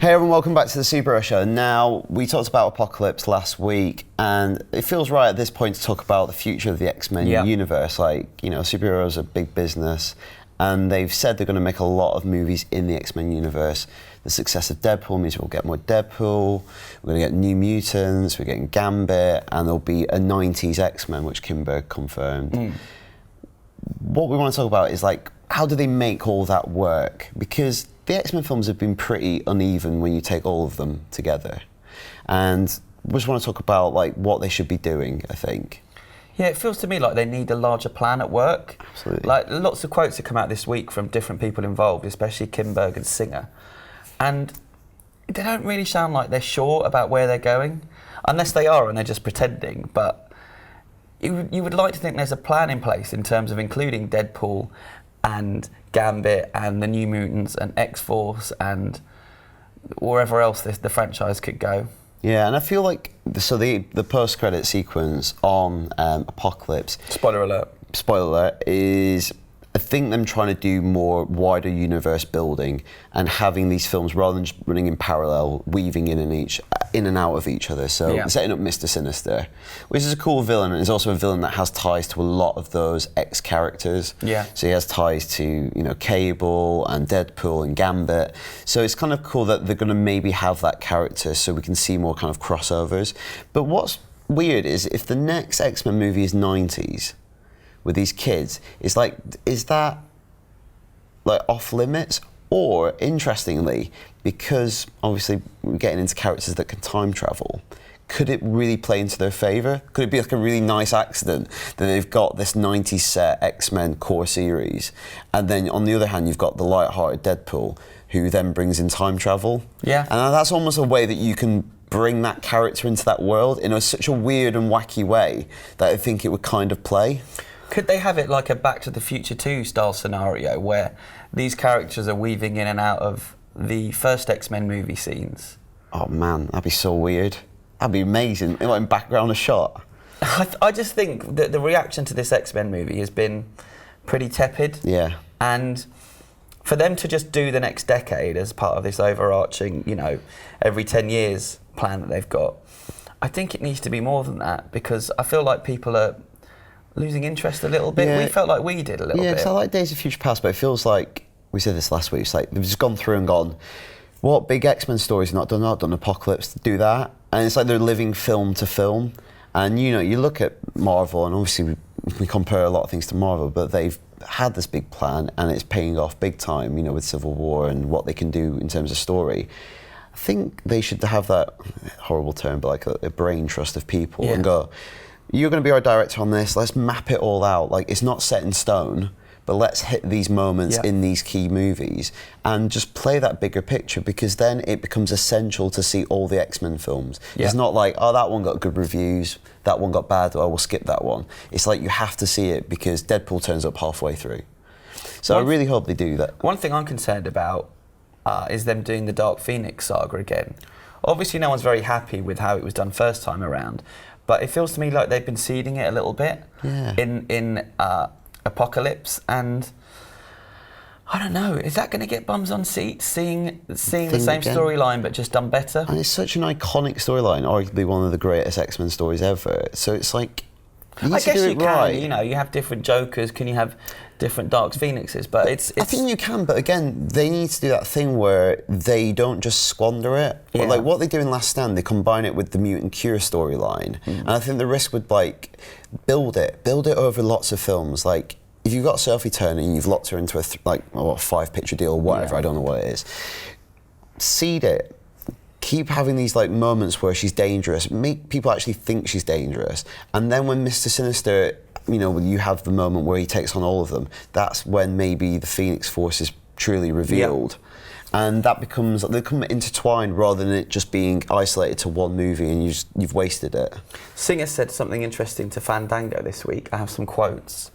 Hey everyone, welcome back to the Superhero Show. Now, we talked about Apocalypse last week, and it feels right at this point to talk about the future of the X-Men universe. Superheroes are big business, and they've said they're going to make a lot of movies in the X-Men universe. The success of Deadpool means we'll get more Deadpool, we're going to get New Mutants, we're getting Gambit, and there'll be a 90s X-Men, which Kimberg confirmed. What we want to talk about is, how do they make all that work? Because the X-Men films have been pretty uneven when you take all of them together. And we just want to talk about what they should be doing, I think. Yeah, it feels to me like they need a larger plan at work. Absolutely. Lots of quotes have come out this week from different people involved, especially Kimberg and Singer. And they don't really sound like they're sure about where they're going, unless they are and they're just pretending. But you would like to think there's a plan in place in terms of including Deadpool and Gambit and the New Mutants and X-Force and wherever else the franchise could go. Yeah, and I feel like the post-credit sequence on Apocalypse, Spoiler alert, is I think them trying to do more wider universe building and having these films rather than just running in parallel, weaving in and out of each other. So setting up Mr. Sinister, which is a cool villain, and is also a villain that has ties to a lot of those X characters. Yeah. So he has ties to Cable and Deadpool and Gambit. So it's kind of cool that they're going to maybe have that character, so we can see more kind of crossovers. But what's weird is if the next X-Men movie is 90s. With these kids, is that off limits? Or interestingly, because obviously we're getting into characters that can time travel, could it really play into their favour? Could it be a really nice accident that they've got this 90s set X-Men core series, and then on the other hand you've got the light-hearted Deadpool, who then brings in time travel? Yeah. And that's almost a way that you can bring that character into that world in such a weird and wacky way that I think it would kind of play. Could they have it like a Back to the Future 2 style scenario where these characters are weaving in and out of the first X-Men movie scenes? Oh man, that'd be so weird. That'd be amazing, in background a shot. I just think that the reaction to this X-Men movie has been pretty tepid. Yeah. And for them to just do the next decade as part of this overarching, every 10 years plan that they've got, I think it needs to be more than that, because I feel like people are losing interest a little bit. We felt like we did a little bit. Yeah, because I like Days of Future Past, but it feels like, we said this last week, it's like they've just gone through and gone, what big X-Men stories not done Apocalypse to do that? And it's like they're living film to film. And you look at Marvel, and obviously we compare a lot of things to Marvel, but they've had this big plan and it's paying off big time, with Civil War and what they can do in terms of story. I think they should have that, horrible term, but a brain trust of people and go, you're going to be our director on this, let's map it all out. It's not set in stone, but let's hit these moments in these key movies and just play that bigger picture, because then it becomes essential to see all the X-Men films. It's not that one got good reviews, that one got bad, we'll skip that one. It's you have to see it because Deadpool turns up halfway through. So I really hope they do that. One thing I'm concerned about is them doing the Dark Phoenix saga again. Obviously no one's very happy with how it was done first time around, but it feels to me like they've been seeding it a little bit in Apocalypse, and I don't know, is that going to get bums on seats, seeing the same storyline but just done better? And it's such an iconic storyline, arguably one of the greatest X-Men stories ever. So it's I guess you can, you have different Jokers, can you have different Dark Phoenixes, but it's I think you can, but again, they need to do that thing where they don't just squander it. Yeah. What they do in Last Stand, they combine it with the Mutant Cure storyline, and I think the risk would build it over lots of films. If you've got Sophie Turner and you've locked her into a 5-picture deal or whatever, I don't know what it is, seed it. Keep having these moments where she's dangerous, make people actually think she's dangerous, and then when Mr. Sinister, you have the moment where he takes on all of them, that's when maybe the Phoenix Force is truly revealed. And that becomes, they become intertwined rather than it just being isolated to one movie and you've wasted it. Singer said something interesting to Fandango this week. I have some quotes.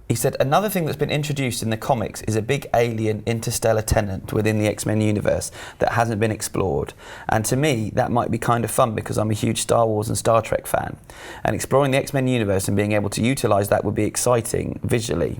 He said, another thing that's been introduced in the comics is a big alien interstellar tenant within the X-Men universe that hasn't been explored. And to me, that might be kind of fun because I'm a huge Star Wars and Star Trek fan. And exploring the X-Men universe and being able to utilise that would be exciting visually.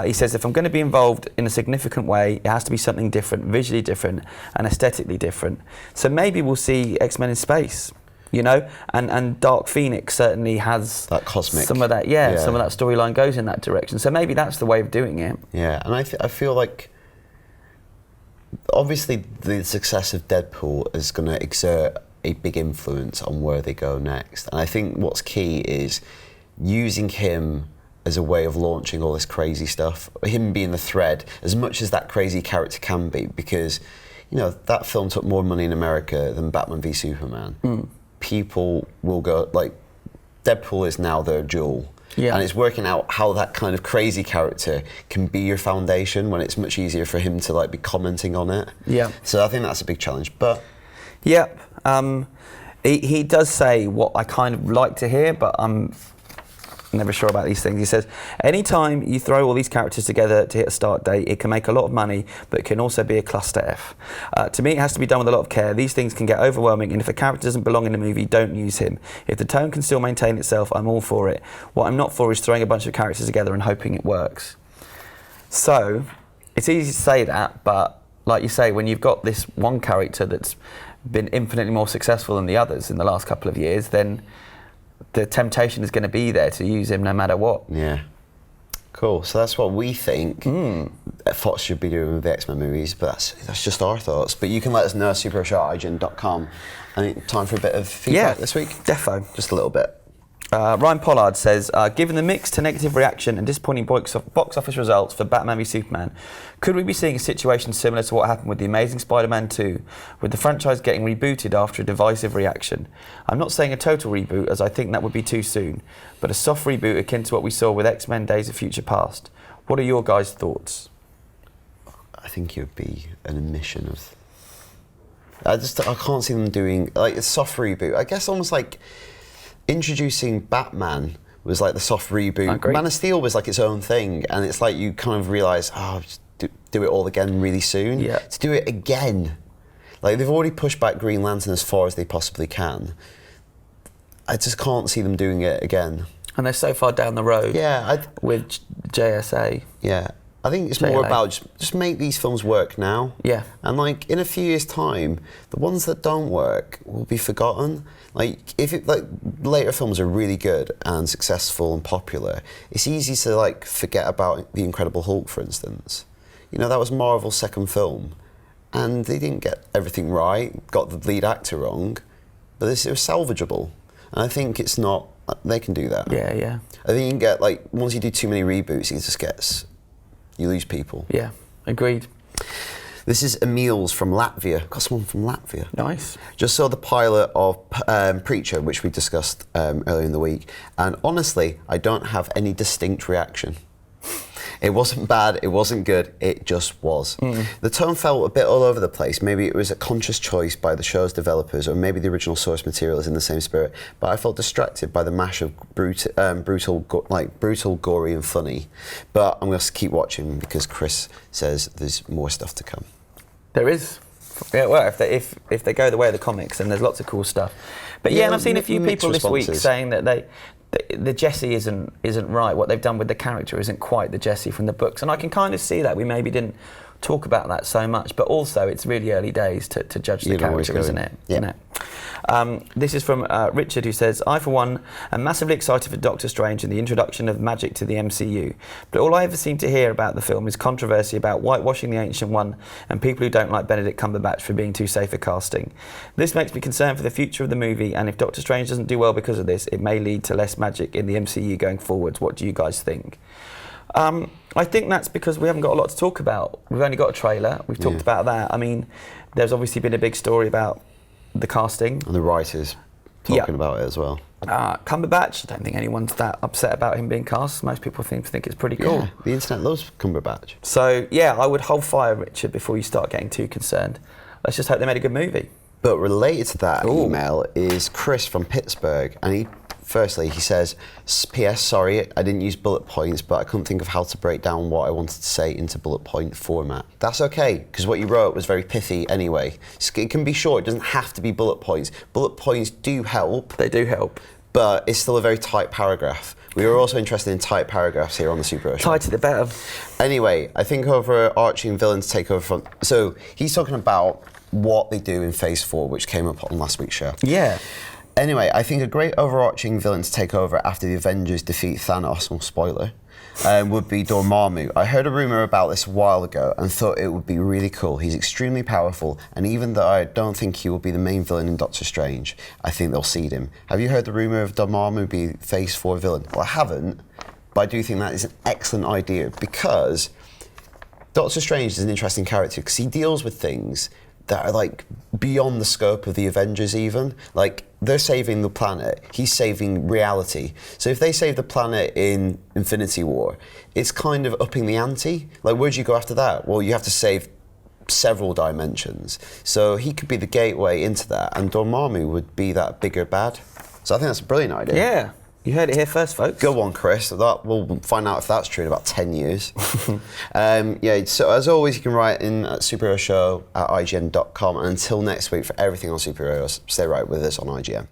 He says, if I'm going to be involved in a significant way, it has to be something different, visually different and aesthetically different. So maybe we'll see X-Men in space, you know, and Dark Phoenix certainly has that cosmic, some of that, some of that storyline goes in that direction. So maybe that's the way of doing it. Yeah, and I feel like obviously the success of Deadpool is going to exert a big influence on where they go next. And I think what's key is using him as a way of launching all this crazy stuff, him being the thread, as much as that crazy character can be, because, you know, that film took more money in America than Batman v Superman. People will go, like, Deadpool is now their jewel. And it's working out how that kind of crazy character can be your foundation when it's much easier for him to, like, be commenting on it. So I think that's a big challenge. But he does say what I kind of like to hear, but I'm never sure about these things. He says, anytime you throw all these characters together to hit a start date, it can make a lot of money, but it can also be a cluster F. To me, it has to be done with a lot of care. These things can get overwhelming, and if a character doesn't belong in the movie, don't use him. If the tone can still maintain itself, I'm all for it. What I'm not for is throwing a bunch of characters together and hoping it works. So, it's easy to say that, but like you say, when you've got this one character that's been infinitely more successful than the others in the last couple of years, then the temptation is going to be there to use him no matter what. Yeah. Cool. So that's what we think Fox should be doing with the X-Men movies, but that's just our thoughts. But you can let us know at supershow@ign.com. I think time for a bit of feedback this week. Defo. Just a little bit. Ryan Pollard says, given the mixed to negative reaction and disappointing box office results for Batman v Superman, could we be seeing a situation similar to what happened with The Amazing Spider-Man 2, with the franchise getting rebooted after a divisive reaction? I'm not saying a total reboot, as I think that would be too soon, but a soft reboot akin to what we saw with X-Men Days of Future Past. What are your guys' thoughts? I think it would be an admission of... I can't see them doing, like, a soft reboot. I guess almost like... introducing Batman was like the soft reboot. Man of Steel was like its own thing, and it's like you kind of realise, just do it all again really soon. To do it again, like they've already pushed back Green Lantern as far as they possibly can. I just can't see them doing it again. And they're so far down the road. With JSA. I think it's more about just make these films work now. And like in a few years' time, the ones that don't work will be forgotten. Like if later films are really good and successful and popular, it's easy to like forget about The Incredible Hulk, for instance. You know, that was Marvel's second film, and they didn't get everything right, got the lead actor wrong, but it was salvageable. And I think it's not. They can do that. I think you can get like once you do too many reboots, it just gets. You lose people. Agreed. This is Emil's from Latvia. Got someone from Latvia. Nice. Just saw the pilot of Preacher, which we discussed earlier in the week, and honestly, I don't have any distinct reaction. It wasn't bad, it wasn't good, it just was. The tone felt a bit all over the place. Maybe it was a conscious choice by the show's developers, or maybe the original source material is in the same spirit, but I felt distracted by the mash of brutal, gory and funny. But I'm going to keep watching because Chris says there's more stuff to come. There is. Yeah, well, if they go the way of the comics, then there's lots of cool stuff. But and I've seen a few people this week saying that the Jesse isn't right. What they've done with the character isn't quite the Jesse from the books, and I can kind of see that. We maybe didn't talk about that so much, but also it's really early days to judge the character, isn't it? Yeah. You know? This is from Richard, who says, I for one am massively excited for Doctor Strange and the introduction of magic to the MCU, but all I ever seem to hear about the film is controversy about whitewashing the Ancient One and people who don't like Benedict Cumberbatch for being too safe a casting. This makes me concerned for the future of the movie, and if Doctor Strange doesn't do well because of this, it may lead to less magic in the MCU going forwards. What do you guys think? I think that's because we haven't got a lot to talk about. We've only got a trailer. We've talked about that. I mean, there's obviously been a big story about the casting. And the writers talking about it as well. Cumberbatch, I don't think anyone's that upset about him being cast. Most people think it's pretty cool. Yeah, the internet loves Cumberbatch. So, yeah, I would hold fire, Richard, before you start getting too concerned. Let's just hope they made a good movie. But related to that email is Chris from Pittsburgh, and Firstly, he says, P.S. Sorry, I didn't use bullet points, but I couldn't think of how to break down what I wanted to say into bullet point format. That's okay, because what you wrote was very pithy anyway. It can be short, it doesn't have to be bullet points. Bullet points do help. They do help. but it's still a very tight paragraph. We were also interested in tight paragraphs here on the Superhero Show. Tighter the better. Anyway, I think overarching villains take over from... So he's talking about what they do in Phase 4, which came up on last week's show. Yeah. Anyway, I think a great overarching villain to take over after the Avengers defeat Thanos, well, spoiler, would be Dormammu. I heard a rumour about this a while ago and thought it would be really cool. He's extremely powerful, and even though I don't think he will be the main villain in Doctor Strange, I think they'll seed him. Have you heard the rumour of Dormammu being Phase 4 villain? Well, I haven't, but I do think that is an excellent idea because Doctor Strange is an interesting character because he deals with things that are like beyond the scope of the Avengers even. Like, they're saving the planet, he's saving reality. So if they save the planet in Infinity War, it's kind of upping the ante. Like, where'd you go after that? Well, you have to save several dimensions. So he could be the gateway into that, and Dormammu would be that bigger bad. So I think that's a brilliant idea. Yeah. You heard it here first, folks. Good one, Chris. We'll find out if that's true in about 10 years. So as always, you can write in at superheroeshow@ign.com. And until next week, for everything on superheroes, stay right with us on IGN.